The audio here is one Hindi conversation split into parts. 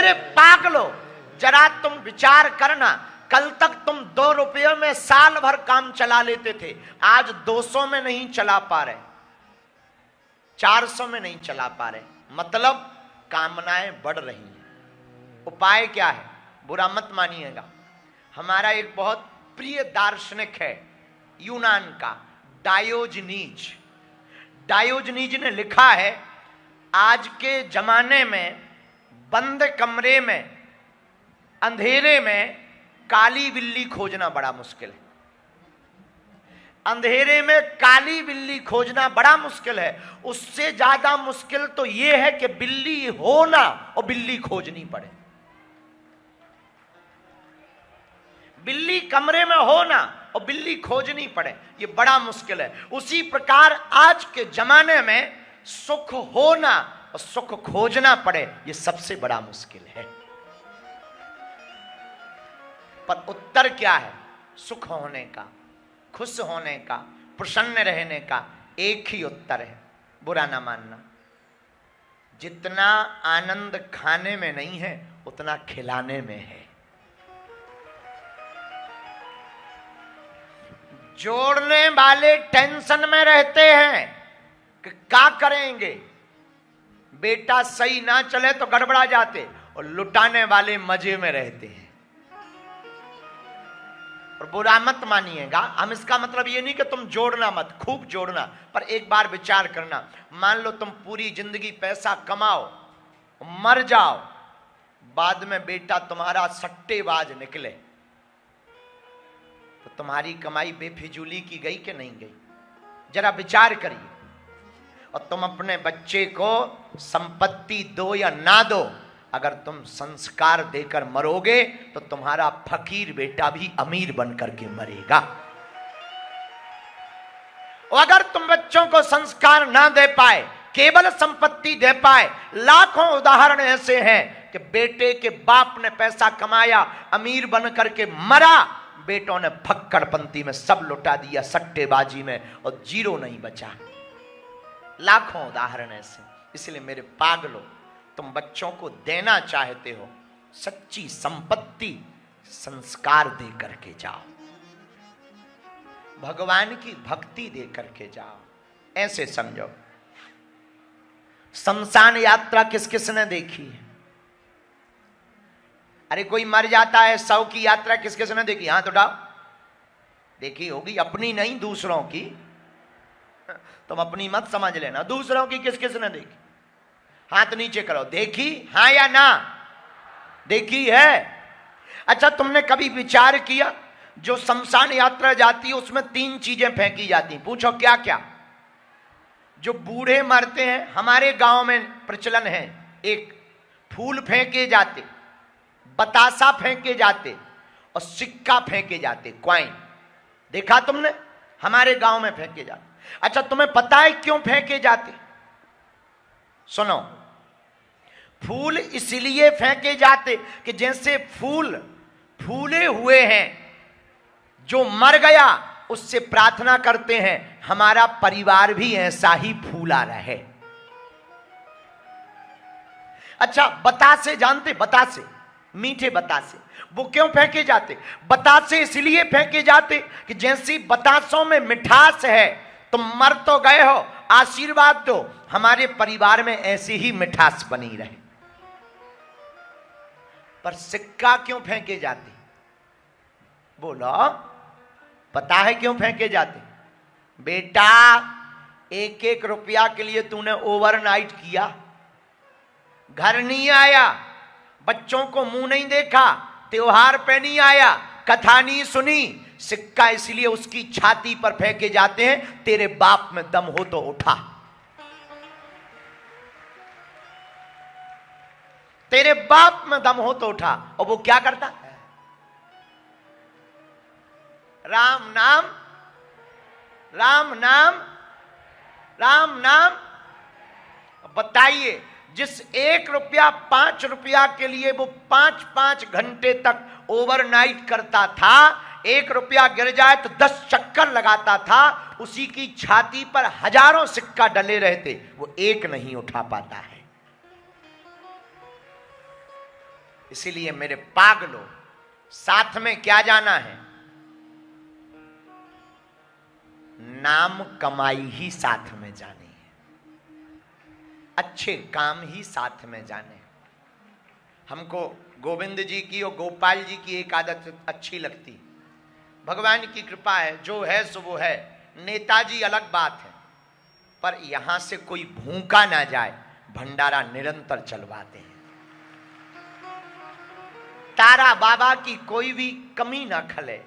मेरे पागलो, जरा तुम विचार करना, कल तक तुम 2 रुपये में साल भर काम चला लेते थे, आज 200 में नहीं चला पा रहे, 400 में नहीं चला पा रहे, मतलब कामनाएं बढ़ रही हैं। उपाय क्या है? बुरा मत मानिएगा, हमारा एक बहुत प्रिय दार्शनिक है यूनान का, डायोजनीज। डायोजनीज ने लिखा है, आज के जमाने में बंद कमरे में अंधेरे में काली बिल्ली खोजना बड़ा मुश्किल है। अंधेरे में काली बिल्ली खोजना बड़ा मुश्किल है, उससे ज्यादा मुश्किल तो यह है कि बिल्ली होना और बिल्ली खोजनी पड़े। बिल्ली कमरे में होना और बिल्ली खोजनी पड़े, ये बड़ा मुश्किल है। उसी प्रकार आज के जमाने में सुख होना और सुख खोजना पड़े, ये सबसे बड़ा मुश्किल है। पर उत्तर क्या है? सुख होने का, खुश होने का, प्रसन्न रहने का एक ही उत्तर है, बुरा ना मानना। जितना आनंद खाने में नहीं है उतना खिलाने में है। जोड़ने वाले टेंशन में रहते हैं कि क्या करेंगे, बेटा सही ना चले तो गड़बड़ा जाते, और लुटाने वाले मजे में रहते हैं। और बुरा मत मानिएगा, हम इसका मतलब ये नहीं कि तुम जोड़ना मत, खूब जोड़ना, पर एक बार विचार करना। मान लो तुम पूरी जिंदगी पैसा कमाओ, मर जाओ, बाद में बेटा तुम्हारा सट्टेबाज निकले, तो तुम्हारी कमाई बेफिजूली की गई कि नहीं गई? जरा विचार करिए। और तुम अपने बच्चे को संपत्ति दो या ना दो, अगर तुम संस्कार देकर मरोगे तो तुम्हारा फकीर बेटा भी अमीर बनकर के मरेगा। और अगर तुम बच्चों को संस्कार ना दे पाए, केवल संपत्ति दे पाए, लाखों उदाहरण ऐसे हैं कि बेटे के बाप ने पैसा कमाया, अमीर बनकर के मरा, बेटों ने फक्कड़पंती में सब लुटा दिया, सट्टेबाजी में, और जीरो नहीं बचा। लाखों उदाहरण ऐसे। इसलिए मेरे पागलों, तुम बच्चों को देना चाहते हो सच्ची संपत्ति, संस्कार दे करके जाओ, भगवान की भक्ति दे करके जाओ। ऐसे समझो। शमशान यात्रा किस किस ने देखी है? अरे कोई मर जाता है, 100 की यात्रा किस किस ने देखी? हाथ उठाओ। देखी होगी, अपनी नहीं दूसरों की। तुम अपनी मत समझ लेना, दूसरों की किस किस ने देखी? हाथ नीचे करो। देखी? हाँ या ना? देखी है? अच्छा, तुमने कभी विचार किया, जो शमशान यात्रा जाती है उसमें 3 चीजें फेंकी जाती, पूछो क्या क्या? जो बूढ़े मरते हैं, हमारे गांव में प्रचलन है, एक फूल फेंके जाते, बतासा फेंके जाते और सिक्का फेंके जाते, क्वाइन। देखा तुमने? हमारे गांव में फेंके जाते। अच्छा, तुम्हें पता है क्यों फेंके जाते? सुनो, फूल इसलिए फेंके जाते कि जैसे फूल फूले हुए हैं, जो मर गया उससे प्रार्थना करते हैं हमारा परिवार भी ऐसा ही फूला रहे। अच्छा, बतासे जानते? बतासे, मीठे बतासे, वो क्यों फेंके जाते? बतासे इसलिए फेंके जाते कि जैसी बतासों में मिठास है, तुम मर तो गए हो, आशीर्वाद दो हमारे परिवार में ऐसी ही मिठास बनी रहे। पर सिक्का क्यों फेंके जाते? बोलो, पता है क्यों फेंके जाते? बेटा, 1-1 रुपया के लिए तूने ओवरनाइट किया, घर नहीं आया, बच्चों को मुंह नहीं देखा, त्योहार पे नहीं आया, कथा नहीं सुनी, सिक्का इसलिए उसकी छाती पर फेंके जाते हैं, तेरे बाप में दम हो तो उठा, तेरे बाप में दम हो तो उठा। और वो क्या करता? राम नाम, राम नाम, राम नाम। बताइए, जिस 1 रुपया 5 रुपया के लिए वो 5-5 घंटे तक ओवरनाइट करता था, 1 रुपया गिर जाए तो 10 चक्कर लगाता था, उसी की छाती पर हजारों सिक्का डले रहते, वो एक नहीं उठा पाता है। इसीलिए मेरे पागलों, साथ में क्या जाना है? नाम कमाई ही साथ में जानी है, अच्छे काम ही साथ में जाने। हमको गोविंद जी की और गोपाल जी की एक आदत अच्छी लगती, भगवान की कृपा है, जो है सो वो है। नेताजी अलग बात है, पर यहां से कोई भूखा ना जाए, भंडारा निरंतर चलवाते हैं। तारा बाबा की कोई भी कमी ना खले,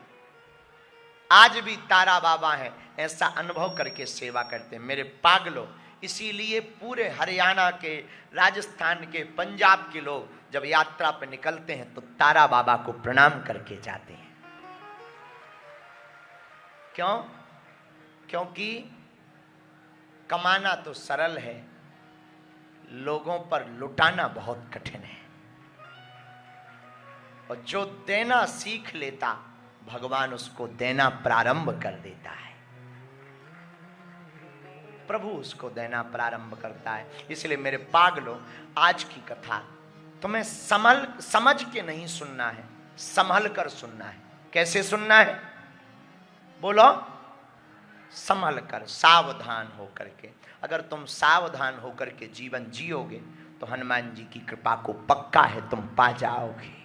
आज भी तारा बाबा है, ऐसा अनुभव करके सेवा करते हैं मेरे पागलों। इसीलिए पूरे हरियाणा के, राजस्थान के, पंजाब के लोग जब यात्रा पर निकलते हैं तो तारा बाबा को प्रणाम करके जाते हैं। क्यों? क्योंकि कमाना तो सरल है, लोगों पर लुटाना बहुत कठिन है। और जो देना सीख लेता, भगवान उसको देना प्रारंभ कर देता है, प्रभु उसको देना प्रारंभ करता है। इसलिए मेरे पागलों, आज की कथा तुम्हें समझ के नहीं सुनना है, संभल कर सुनना है। कैसे सुनना है? बोलो। संभल कर, सावधान होकर के। अगर तुम सावधान होकर के जीवन जियोगे तो हनुमान जी की कृपा को पक्का है तुम पा जाओगे।